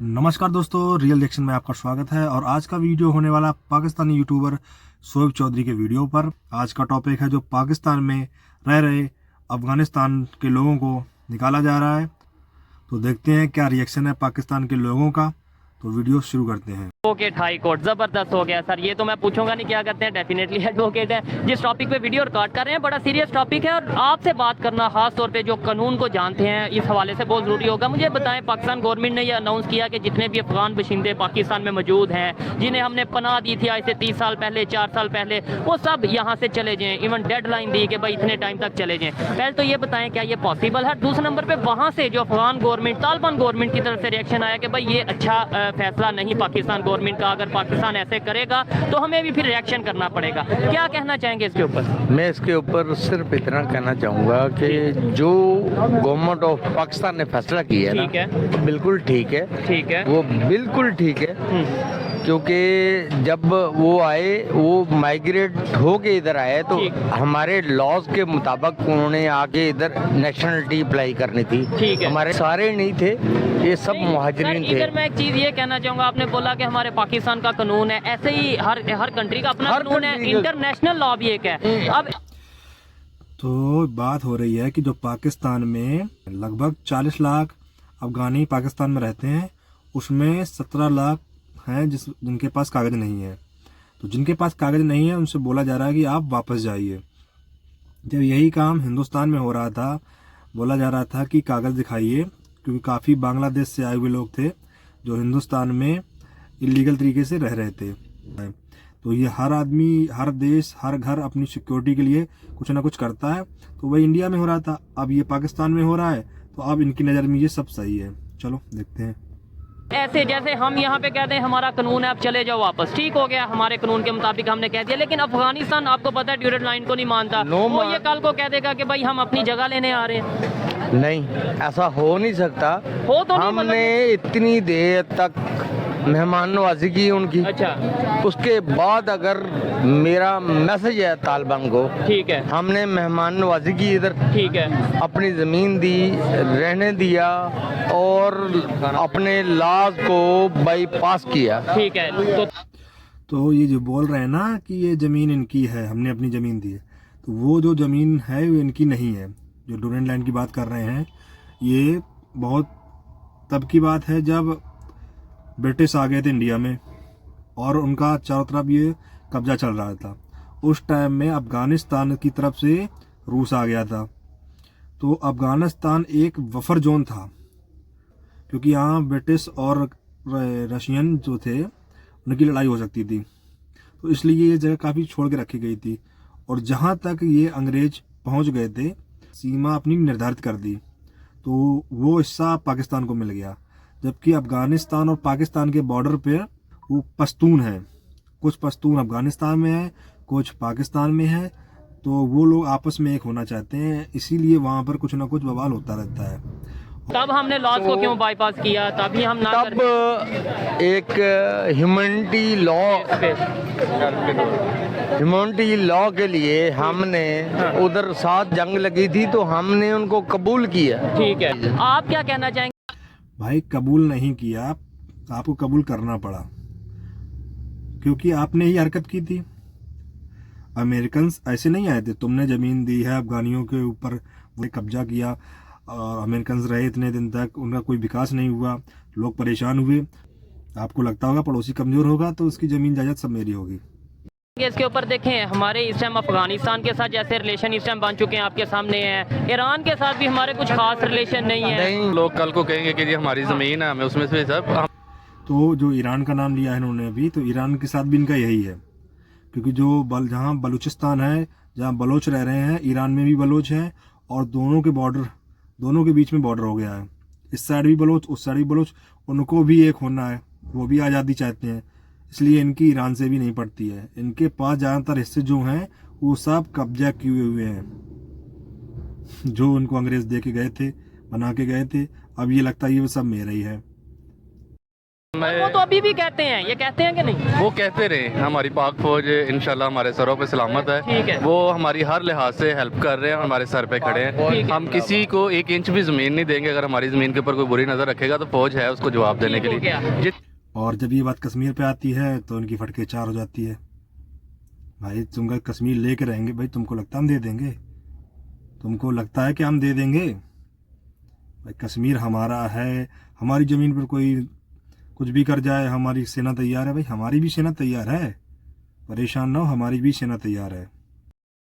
नमस्कार दोस्तों, real reaction में आपका स्वागत है। और आज का वीडियो होने वाला पाकिस्तानी यूट्यूबर शोएब चौधरी के वीडियो पर। आज का टॉपिक है जो पाकिस्तान में रह रहे अफगानिस्तान के लोगों को निकाला जा रहा है। तो देखते हैं क्या रिएक्शन है पाकिस्तान के लोगों का। तो वीडियो शुरू करते हैं। एडवोकेट हाई कोर्ट जबरदस्त हो गया सर। ये तो मैं पूछूंगा नहीं क्या करते हैं, डेफिनेटली एडवोकेट है। जिस टॉपिक पे वीडियो रिकॉर्ड कर रहे हैं बड़ा सीरियस टॉपिक है और आपसे बात करना खास तौर पे जो कानून को जानते हैं इस हवाले से बहुत ज़रूरी होगा। मुझे बताएं, पाकिस्तान गवर्नमेंट ने यह अनाउंस किया कि जितने भी अफगान बशिंदे पाकिस्तान में मौजूद हैं, जिन्हें हमने पनाह दी थी आज से 30 साल पहले, 4 साल पहले, वो सब यहाँ से चले जाएँ। इवन डेडलाइन दी कि भाई इतने टाइम तक चले जाएँ। पहले तो ये बताएं क्या ये पॉसिबल है। दूसरे नंबर पर वहाँ से जो अफगान गवर्नमेंट, तालिबान गवर्नमेंट की तरफ से रिएक्शन आया कि भाई ये अच्छा फैसला नहीं पाकिस्तान गवर्नमेंट का, अगर पाकिस्तान ऐसे करेगा तो हमें भी फिर रिएक्शन करना पड़ेगा। क्या कहना चाहेंगे इसके ऊपर? मैं इसके ऊपर सिर्फ इतना कहना चाहूँगा कि जो गवर्नमेंट ऑफ पाकिस्तान ने फैसला किया है ठीक है, ना, बिल्कुल ठीक है। ठीक है, वो बिल्कुल ठीक है, क्योंकि जब वो आए, वो माइग्रेट होके इधर आए तो हमारे लॉज के मुताबिक उन्होंने आके इधर नेशनलिटी अप्लाई करनी थी। ठीक है, हमारे सारे नहीं थे, ये सब मुहाजिरीन थे। इधर मैं एक चीज ये कहना चाहूंगा, आपने बोला कि हमारे पाकिस्तान का कानून है, ऐसे ही हर कंट्री का अपना कानून है, इंटरनेशनल लॉ भी एक है। अब तो बात हो रही है कि जो पाकिस्तान में लगभग 40 लाख अफगानी पाकिस्तान में रहते हैं, उसमें 17 लाख हैं जिनके पास कागज़ नहीं है। तो जिनके पास कागज़ नहीं है उनसे बोला जा रहा है कि आप वापस जाइए। जब यही काम हिंदुस्तान में हो रहा था, बोला जा रहा था कि कागज़ दिखाइए, क्योंकि काफ़ी बांग्लादेश से आए हुए लोग थे जो हिंदुस्तान में इलीगल तरीके से रह रहे थे। तो ये हर आदमी, हर देश, हर घर अपनी सिक्योरिटी के लिए कुछ ना कुछ करता है। तो वही इंडिया में हो रहा था, अब ये पाकिस्तान में हो रहा है, तो अब इनकी नज़र में ये सब सही है। चलो देखते हैं। ऐसे जैसे हम यहाँ पे कहते हैं हमारा कानून है, आप चले जाओ वापस, ठीक हो गया, हमारे कानून के मुताबिक हमने कह दिया। लेकिन अफगानिस्तान आपको पता है ड्यूरेंट लाइन को नहीं मानता। वो ये कल को कह देगा कि भाई हम अपनी जगह लेने आ रहे हैं। नहीं, ऐसा हो नहीं सकता। हो तो नहीं, हमने इतनी देर तक मेहमान नवाजी की उनकी। अच्छा, उसके बाद अगर मेरा मैसेज है तालिबान को, ठीक है, हमने मेहमान नवाजी की इधर, ठीक है, अपनी ज़मीन दी, रहने दिया और अपने लॉज को बाईपास किया। ठीक है। तो ये जो बोल रहे हैं ना कि ये ज़मीन इनकी है, हमने अपनी ज़मीन दी है, तो वो जो ज़मीन है वो इनकी नहीं है। जो ड्यूरेंट लाइन की बात कर रहे हैं, ये बहुत तब की बात है जब ब्रिटिश आ गए थे इंडिया में और उनका चारों तरफ ये कब्जा चल रहा था। उस टाइम में अफ़गानिस्तान की तरफ से रूस आ गया था। तो अफ़गानिस्तान एक बफर जोन था, क्योंकि यहाँ ब्रिटिश और रशियन जो थे उनकी लड़ाई हो सकती थी। तो इसलिए ये जगह काफ़ी छोड़ के रखी गई थी। और जहाँ तक ये अंग्रेज पहुँच गए थे, सीमा अपनी निर्धारित कर दी, तो वो हिस्सा पाकिस्तान को मिल गया। जबकि अफ़गानिस्तान और पाकिस्तान के बॉर्डर पे वो पश्तून हैं, कुछ पश्तून अफ़गानिस्तान में है, कुछ पाकिस्तान में है। तो वो लोग आपस में एक होना चाहते हैं, इसीलिए वहाँ पर कुछ ना कुछ बवाल होता रहता है। तब हमने लॉज को क्यों बाईपास किया? तभी हम ना तब एक ह्यूमैनिटी लॉ के लिए हमने उधर साथ जंग लगी थी, तो हमने उनको कबूल किया। ठीक है, आप क्या कहना चाहेंगे? भाई कबूल नहीं किया, आपको कबूल करना पड़ा, क्योंकि आपने ही हरकत की थी। अमेरिकन ऐसे नहीं आए थे, तुमने ज़मीन दी है अफगानियों के ऊपर, वो कब्जा किया और अमेरिकन रहे इतने दिन तक, उनका कोई विकास नहीं हुआ, लोग परेशान हुए। आपको लगता होगा पड़ोसी कमज़ोर होगा तो उसकी ज़मीन जायदाद सब मेरी होगी। इसके ऊपर देखें, हमारे इस टाइम अफगानिस्तान के साथ जैसे रिलेशन इस टाइम बन चुके हैं, आपके सामने हैं। ईरान के साथ भी हमारे कुछ खास रिलेशन नहीं है। लोग कल को कहेंगे कि ये हमारी ज़मीन है, हमें उसमें से सब। तो जो ईरान का नाम लिया है इन्होंने अभी, तो ईरान के साथ भी इनका यही है, क्योंकि जो जहाँ बलूचिस्तान है, जहाँ बलोच रह रहे हैं, ईरान में भी बलोच हैं, और दोनों के बीच में बॉर्डर हो गया है। इस साइड भी बलोच, उस साइड भी बलोच, उनको भी एक होना है, वो भी आज़ादी चाहते हैं। इसलिए इनकी ईरान से भी नहीं पड़ती है। इनके पास ज़्यादातर हिस्से जो हैं वो सब कब्जा किए हुए हैं, जो उनको अंग्रेज़ दे के गए थे, बना के गए थे। अब ये लगता है ये सब मेरा ही है। और वो तो अभी भी कहते हैं, ये कहते हैं कि नहीं? वो कहते रहे, हमारी पाक फौज इंशाल्लाह हमारे सरों पे सलामत ठीक है। है। वो हमारी हर लिहाज से हेल्प कर रहे हैं, हमारे सर पे खड़े ठीक है। हैं। हम किसी को 1 इंच भी ज़मीन नहीं देंगे। अगर हमारी ज़मीन के ऊपर कोई बुरी नज़र रखेगा तो फौज है उसको जवाब देने के ठीक हो लिए। गया। जित और जब ये बात कश्मीर पे आती है तो इनकी फटके 4 हो जाती है। भाई तुम अगर कश्मीर लेके रहेंगे, भाई तुमको लगता है हम दे देंगे? तुमको लगता है कि हम दे देंगे? भाई कश्मीर हमारा है, हमारी ज़मीन पर कोई कुछ भी कर जाए हमारी सेना तैयार है। भाई हमारी भी सेना तैयार है, परेशान ना हो, हमारी भी सेना तैयार है।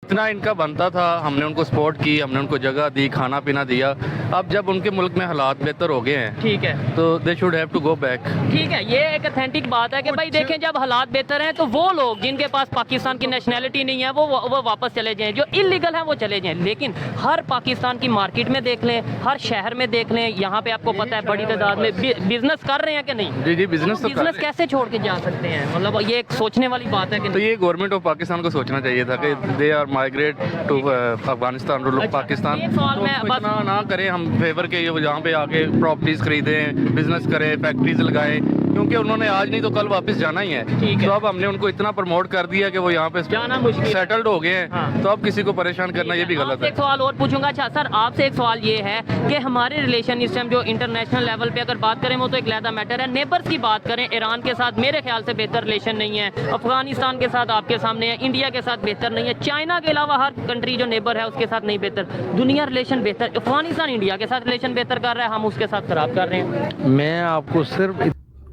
इतना इनका बनता था, हमने उनको सपोर्ट की, हमने उनको जगह दी, खाना पीना दिया। अब जब उनके मुल्क में हालात बेहतर हो गए हैं ठीक है, तो they should have to go back. ठीक है, ये एक अथेंटिक बात है कि भाई देखें जब हालात बेहतर हैं तो वो लोग जिनके पास पाकिस्तान की नेशनैलिटी नहीं है वो वापस चले जाएं, जो इलीगल है वो चले जाएं। लेकिन हर पाकिस्तान की मार्केट में देख लें, हर शहर में देख लें, यहाँ पे आपको पता है बड़ी तादाद में बिजनेस कर रहे हैं कि नहीं? जी जी, बिजनेस तो कर बिजनेस रहे हैं। कैसे छोड़ के जा सकते हैं? मतलब ये एक सोचने वाली बात है कि तो ये गवर्नमेंट ऑफ पाकिस्तान को सोचना चाहिए था कि they are migrate to Afghanistan rule of अच्छा, पाकिस्तान। एक सवाल तो मैं उनको बस- इतना ना करें हम फेवर के, यहाँ पे आके प्रॉपर्टीज खरीदें, बिजनेस करें, फैक्ट्रीज लगाएं, क्योंकि उन्होंने आज नहीं तो कल वापस जाना ही है। ठीक है। तो अब हमने उनको इतना प्रमोट कर दिया कि वो यहाँ पे जाना मुश्किल है। सेटल्ड हो गए हैं। हाँ। तो अब किसी को परेशान करना ये भी गलत आपसे है। एक सवाल और पूछूंगा। अच्छा सर, आपसे एक सवाल ये है कि हमारे रिलेशन इस टाइम जो इंटरनेशनल लेवल पे अगर बात करें वो तो एक अलग मैटर है। नेबर्स की बात करें, ईरान के साथ मेरे ख्याल से बेहतर रिलेशन नहीं है, अफगानिस्तान के साथ आपके सामने है, इंडिया के साथ बेहतर नहीं है, चाइना के अलावा हर कंट्री जो नेबर है उसके साथ नहीं बेहतर। दुनिया रिलेशन बेहतर, अफगानिस्तान इंडिया के साथ रिलेशन बेहतर कर रहा है, हम उसके साथ खराब कर रहे हैं। मैं आपको सिर्फ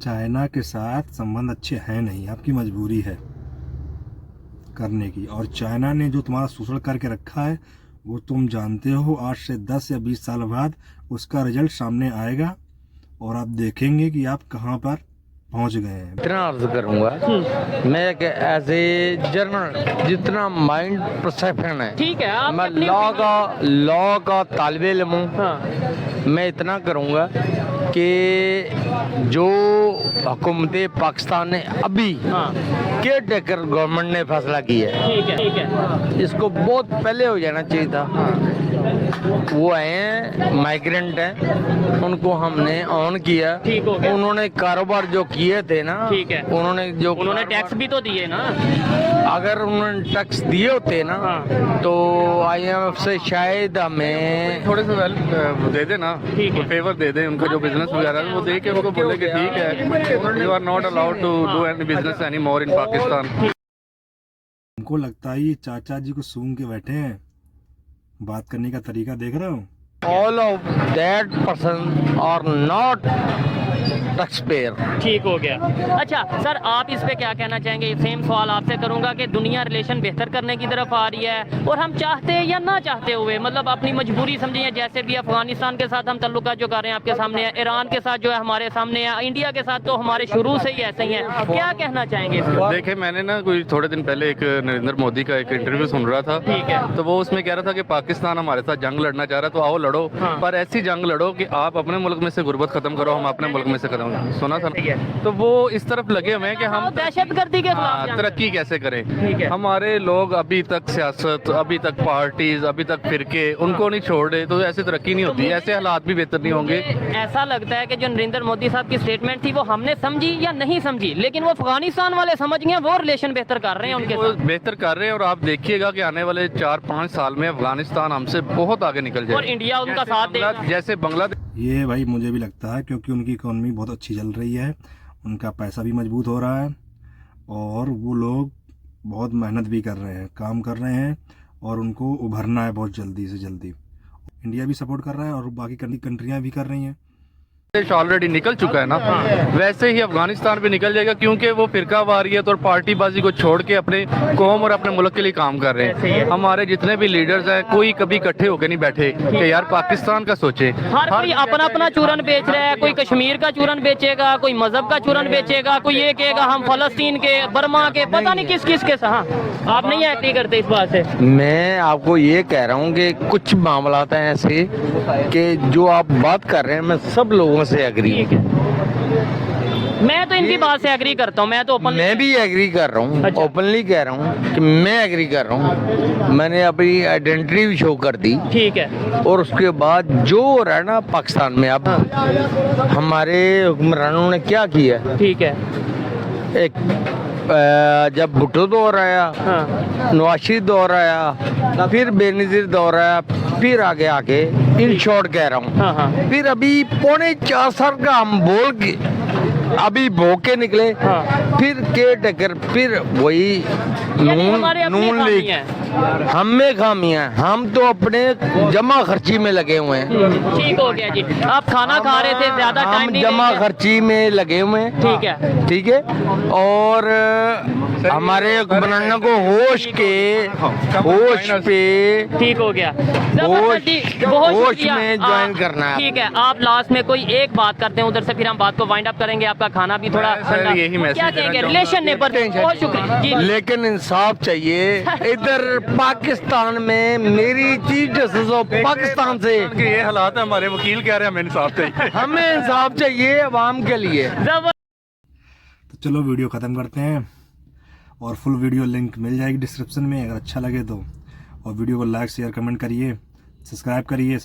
चाइना के साथ संबंध अच्छे हैं नहीं, आपकी मजबूरी है करने की। और चाइना ने जो तुम्हारा शोषण करके रखा है वो तुम जानते हो। 8 से 10 या 20 साल बाद उसका रिजल्ट सामने आएगा और आप देखेंगे कि आप कहाँ पर पहुंच गए हैं। इतना अर्ज करूंगा, मैं कि एज ए जर्नल जितना माइंड परसेप्शन है, ठीक है, आप मैं अपनी लॉ का तालिब इल्म हूँ। हाँ, मैं इतना करूंगा कि जो हुकूमत पाकिस्तान ने अभी हाँ, केयर टेकर गवर्नमेंट ने फैसला किया है, ठीक है, ठीक है, इसको बहुत पहले हो जाना चाहिए था। वो आए हैं, माइग्रेंट हैं, उनको हमने ऑन किया। ठीक हो गया। उन्होंने कारोबार जो किए थे ना, ठीक है। उन्होंने टैक्स भी तो दिए ना। अगर उन्होंने टैक्स दिए होते ना हाँ। तो IMF से शायद हमें थोड़े से वेल दे दे ना, ठीक है। फेवर दे दे उनका जो बिजनेस वगैरह है, वो दे के उनको बोले कि ठीक है, you are not allowed to do any business any more in Pakistan. हमको लगता है ये चाचा जी को सूंघ के बैठे हैं। बात करने का तरीका देख रहे हो? All of that person are not tax payer. ठीक हो गया। अच्छा सर, आप इस पे क्या कहना चाहेंगे? सेम सवाल आपसे करूंगा कि दुनिया रिलेशन बेहतर करने की तरफ आ रही है और हम चाहते या ना चाहते हुए, मतलब अपनी मजबूरी समझिए, जैसे भी अफगानिस्तान के साथ हम तल्लुका जो कर रहे हैं आपके सामने है, ईरान के साथ जो है हमारे सामने है, इंडिया के साथ तो हमारे शुरू से ही ऐसे ही है। क्या कहना चाहेंगे इस पर? देखे, मैंने ना कोई थोड़े दिन पहले एक नरेंद्र मोदी का एक इंटरव्यू सुन रहा था। ठीक है। तो वो उसमें कह रहा था कि पाकिस्तान हमारे साथ जंग लड़ना चाह रहा है, तो आओ लड़ो, हाँ। पर ऐसी जंग लड़ो कि आप अपने मुल्क में से गुर्बत खत्म करो, हम अपने मुल्क में से खत्म। सुना था ठीक ना? है। तो वो इस तरफ लगे हुए हैं कि हम दहशतगर्दी के खिलाफ जंग तरक्की कैसे करें। ठीक है। हमारे लोग अभी तक सियासत, अभी तक पार्टीज, अभी तक फिरके, उनको नहीं छोड़ रहे, तो ऐसे तरक्की नहीं होती, ऐसे हालात भी बेहतर नहीं होंगे। ऐसा लगता है कि जो नरेंद्र मोदी साहब की स्टेटमेंट थी वो हमने समझी या नहीं समझी, लेकिन वो अफगानिस्तान वाले समझ गए, वो रिलेशन बेहतर कर रहे हैं उनके वो साथ। बेहतर कर रहे हैं और आप देखिएगा कि आने वाले 4-5 साल में अफगानिस्तान हमसे बहुत आगे निकल जाएगा और इंडिया उनका साथ देगा। जैसे बांग्लादेश। ये भाई मुझे भी लगता है, क्योंकि उनकी इकोनॉमी बहुत अच्छी चल रही है, उनका पैसा भी मजबूत हो रहा है और वो लोग बहुत मेहनत भी कर रहे हैं, काम कर रहे हैं और उनको उभरना है बहुत जल्दी से जल्दी। इंडिया भी सपोर्ट कर रहा है और बाकी कंट्रियां भी कर रही हैं। ऑलरेडी निकल चुका है ना, वैसे ही अफगानिस्तान भी निकल जाएगा, क्योंकि वो फिरका वारियत और पार्टीबाजी को छोड़ के अपने कौम और अपने मुल्क के लिए काम कर रहे हैं। हमारे जितने भी लीडर्स हैं, कोई कभी इकट्ठे होकर नहीं बैठे कि यार पाकिस्तान का सोचे। हर कोई अपना अपना चूरन बेच रहा है, कोई कश्मीर का चूरन बेचेगा, कोई मजहब का चूरन बेचेगा, कोई ये कहेगा हम फलस्तीन के, बर्मा के, पता नहीं किस किस के साथ। आप नहीं एग्री करते इस बात से? मैं आपको ये कह रहा हूँ कि कुछ मामला हैं ऐसे कि जो आप बात कर रहे हैं, मैं सब लोगों से एग्री ठीक हूँ। है। मैं तो इनकी बात से एग्री करता हूँ, मैं तो ओपन मैं भी एग्री कर रहा हूँ, अच्छा। ओपनली कह रहा हूँ कि मैं एग्री कर रहा हूँ। मैंने अपनी आइडेंटिटी भी शो कर दी। ठीक है। और उसके बाद जो हो रहा है ना पाकिस्तान में अब, हमारे हुक्मरानों ने क्या किया। ठीक है। एक जब भुट्टो दौर आया, हाँ नवाज शरीफ दौर आया, फिर बेनज़ीर दौर आया, फिर आगे आके इन शॉर्ट कह रहा हूँ, हाँ हाँ फिर अभी 4.25 साल का हम बोल के अभी भोके निकले, हाँ। फिर केयर टेकर, फिर वही यानी हमारे अपनी नून खामी लीग। है। हम में खामियां, हम तो अपने जमा खर्ची में लगे हुए हैं। ठीक हो गया जी। आप खाना खा रहे थे, ज्यादा टाइम हम नहीं जमा लेंगे। खर्ची में लगे हुए हैं। ठीक है। ठीक है। और हमारे हुक्मरानों को होश पे ठीक हो गया। होश- जी, बहुत होश शुक्रिया। में ज्वाइन करना है। ठीक है, आप लास्ट में कोई एक बात करते हैं, उधर से फिर हम बात को वाइंड अप करेंगे। आपका खाना भी थोड़ा मैं सर ठंडा। यही मैसेज क्या देना कहेंगे चाहूंगा रिलेशन नेबर? बहुत शुक्रिया जी। लेकिन इंसाफ चाहिए। इधर पाकिस्तान में मेरी चीफ जस्टिस ऑफ पाकिस्तान से ये हालात है, हमारे वकील कह रहे हैं हमें इंसाफ चाहिए। हमें इंसाफ चाहिए अवाम के लिए। तो चलो वीडियो ख़त्म करते हैं, और फुल वीडियो लिंक मिल जाएगी डिस्क्रिप्शन में, अगर अच्छा लगे तो। और वीडियो को लाइक शेयर कमेंट करिए, सब्सक्राइब करिए।